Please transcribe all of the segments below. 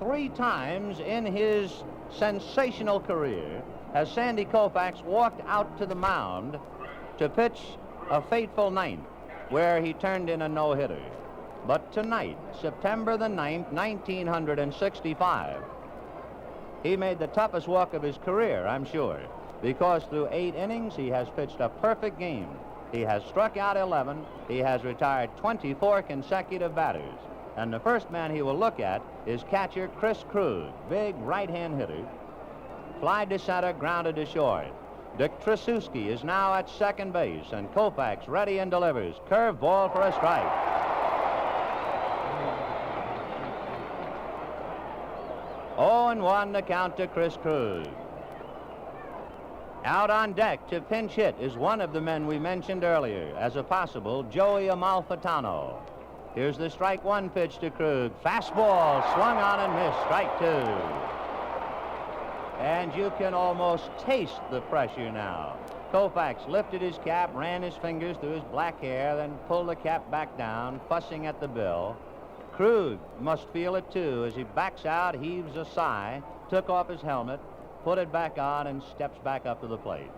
3 times in his sensational career has Sandy Koufax walked out to the mound to pitch a fateful ninth where he turned in a no-hitter. But tonight, September the 9th, 1965, he made the toughest walk of his career, I'm sure, because through 8 innings, he has pitched a perfect game. He has struck out 11. He has retired 24 consecutive batters. And the first man he will look at is catcher Chris Krug, big right-hand hitter. Fly to center, grounded to short. Dick Tracewski is now at second base, and Koufax ready and delivers. Curve ball for a strike. Oh, and 1 the count to Chris Krug. Out on deck to pinch hit is one of the men we mentioned earlier as a possible Joey Amalfitano. Here's the strike 1 pitch to Krug. Fastball swung on and missed. Strike 2. And you can almost taste the pressure now. Koufax lifted his cap, ran his fingers through his black hair, then pulled the cap back down, fussing at the bill. Krug must feel it too as he backs out, heaves a sigh, took off his helmet, put it back on, and steps back up to the plate.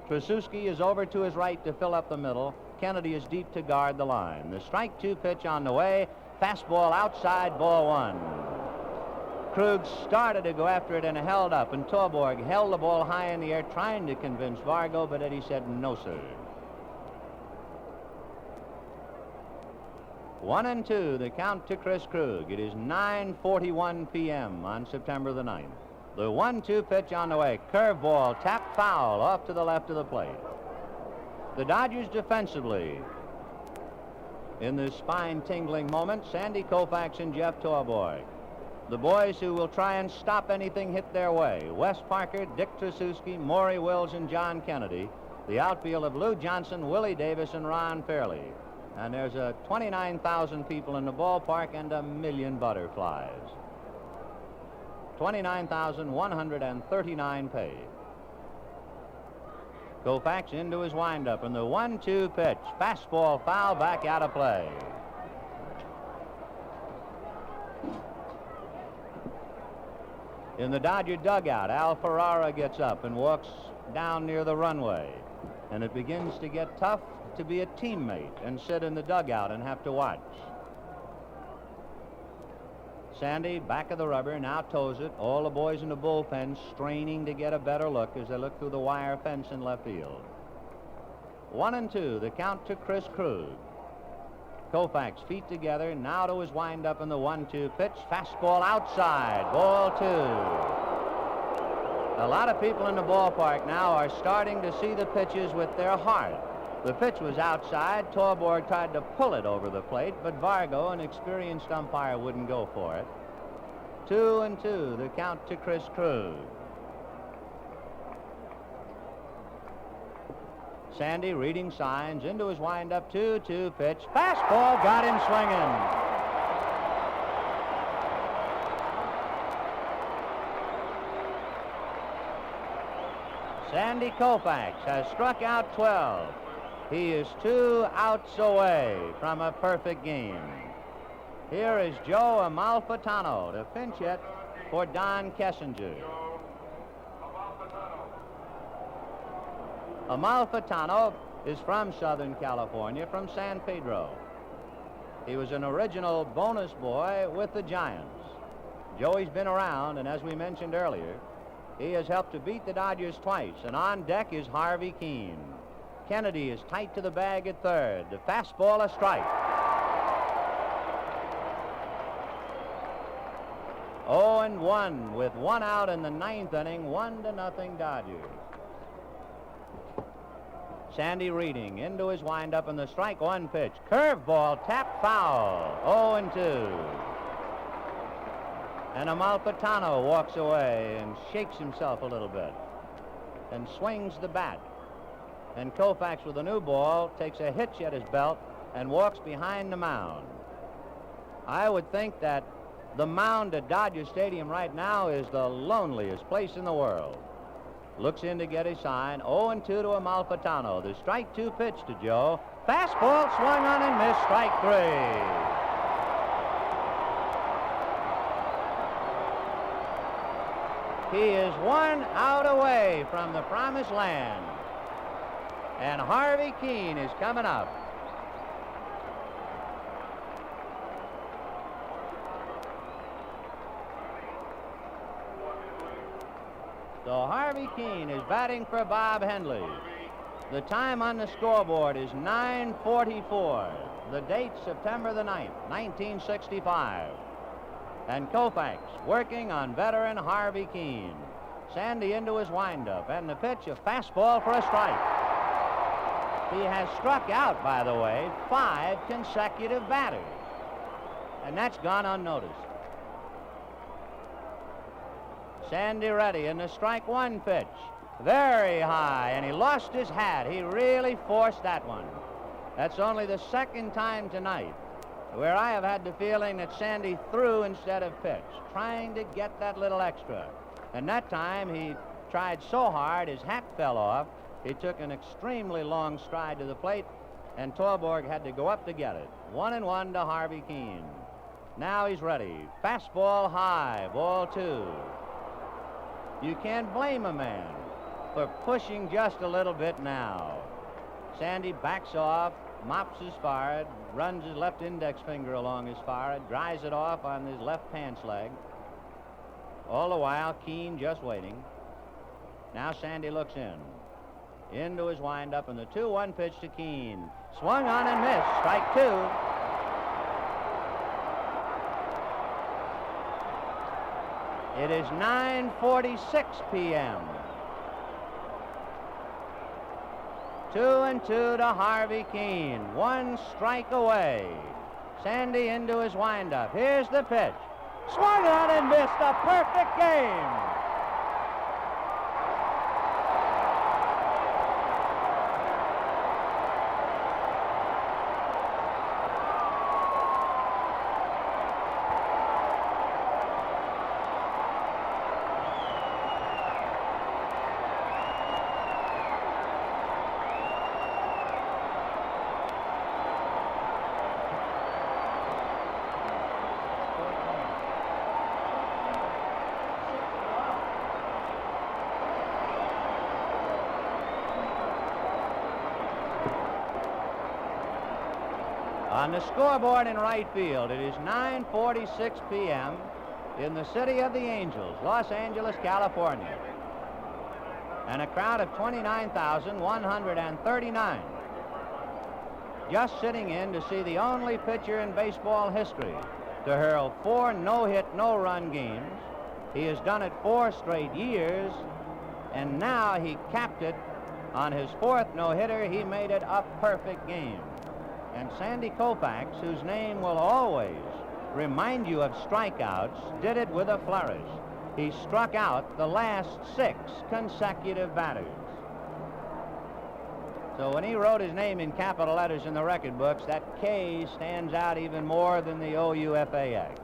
Tracewski is over to his right to fill up the middle. Kennedy is deep to guard the line. The strike 2 pitch on the way. Fastball outside, ball 1. Krug started to go after it and held up, and Torborg held the ball high in the air, trying to convince Vargo, but Eddie said, no, sir. 1-2, the count to Chris Krug. It is 9:41 p.m. on September the 9th. The 1-2 pitch on the way. Curveball, tap foul, off to the left of the plate. The Dodgers defensively. In this spine-tingling moment, Sandy Koufax and Jeff Torborg. The boys who will try and stop anything hit their way. Wes Parker, Dick Tracewski, Maury Wills, and John Kennedy. The outfield of Lou Johnson, Willie Davis, and Ron Fairley. And there's 29,000 people in the ballpark and 1 million butterflies. 29,139 paid. Koufax into his windup, and the 1-2 pitch. Fastball foul, back out of play. In the Dodger dugout, Al Ferrara gets up and walks down near the runway. And it begins to get tough to be a teammate and sit in the dugout and have to watch. Sandy, back of the rubber, now toes it. All the boys in the bullpen straining to get a better look as they look through the wire fence in left field. 1-2, the count to Chris Krug. Koufax, feet together, now to his windup in the 1-2 pitch. Fastball outside, ball 2. A lot of people in the ballpark now are starting to see the pitches with their heart. The pitch was outside. Torborg tried to pull it over the plate, but Vargo, an experienced umpire, wouldn't go for it. 2-2, the count to Chris Krug. Sandy reading signs, into his windup, 2-2 pitch. Fastball, got him swinging. Sandy Koufax has struck out 12. He is 2 outs away from a perfect game. Here is Joe Amalfitano to pinch hit for Don Kessinger. Amalfitano is from Southern California, from San Pedro. He was an original bonus boy with the Giants. Joey's been around, and as we mentioned earlier, he has helped to beat the Dodgers twice, and on deck is Harvey Keene. Kennedy is tight to the bag at third. The fastball, a strike. 0-1 with 1 out in the 9th inning, 1-0 Dodgers. Sandy reading, into his windup, and the strike 1 pitch. Curveball, tap foul, 0-2. And Amalfitano walks away and shakes himself a little bit and swings the bat. And Koufax, with a new ball, takes a hitch at his belt and walks behind the mound. I would think that the mound at Dodger Stadium right now is the loneliest place in the world. Looks in to get his sign. 0-2 to Amalfitano. The strike 2 pitch to Joe. Fastball swung on and missed. Strike 3. He is 1 out away from the promised land. And Harvey Keene is coming up. So Harvey Keene is batting for Bob Hendley. The time on the scoreboard is 9:44. The date, September the 9th, 1965. And Koufax working on veteran Harvey Keene. Sandy into his windup, and the pitch, a fastball for a strike. He has struck out, by the way, 5 consecutive batters. And that's gone unnoticed. Sandy ready in the strike one pitch. Very high, and he lost his hat. He really forced that one. That's only the second time tonight where I have had the feeling that Sandy threw instead of pitched, trying to get that little extra. And that time he tried so hard his hat fell off. He took an extremely long stride to the plate, and Torborg had to go up to get it. 1-1 to Harvey Keene. Now he's ready. Fastball high, ball 2. You can't blame a man for pushing just a little bit now. Sandy backs off, mops his forehead, runs his left index finger along his forehead, dries it off on his left pants leg. All the while, Keene just waiting. Now Sandy looks into his windup, and the 2-1 pitch to Keene. Swung on and missed. Strike 2. It is 9:46 p.m. 2-2 to Harvey Keene. 1 strike away. Sandy into his windup. Here's the pitch. Swung on and missed. A perfect game. On the scoreboard in right field, it is 9:46 p.m. in the city of the Angels, Los Angeles, California. And a crowd of 29,139 just sitting in to see the only pitcher in baseball history to hurl 4 no-hit, no-run games. He has done it 4 straight years, and now he capped it on his 4th no-hitter. He made it a perfect game. And Sandy Koufax, whose name will always remind you of strikeouts, did it with a flourish. He struck out the last 6 consecutive batters. So when he wrote his name in capital letters in the record books, that K stands out even more than the OUFAX.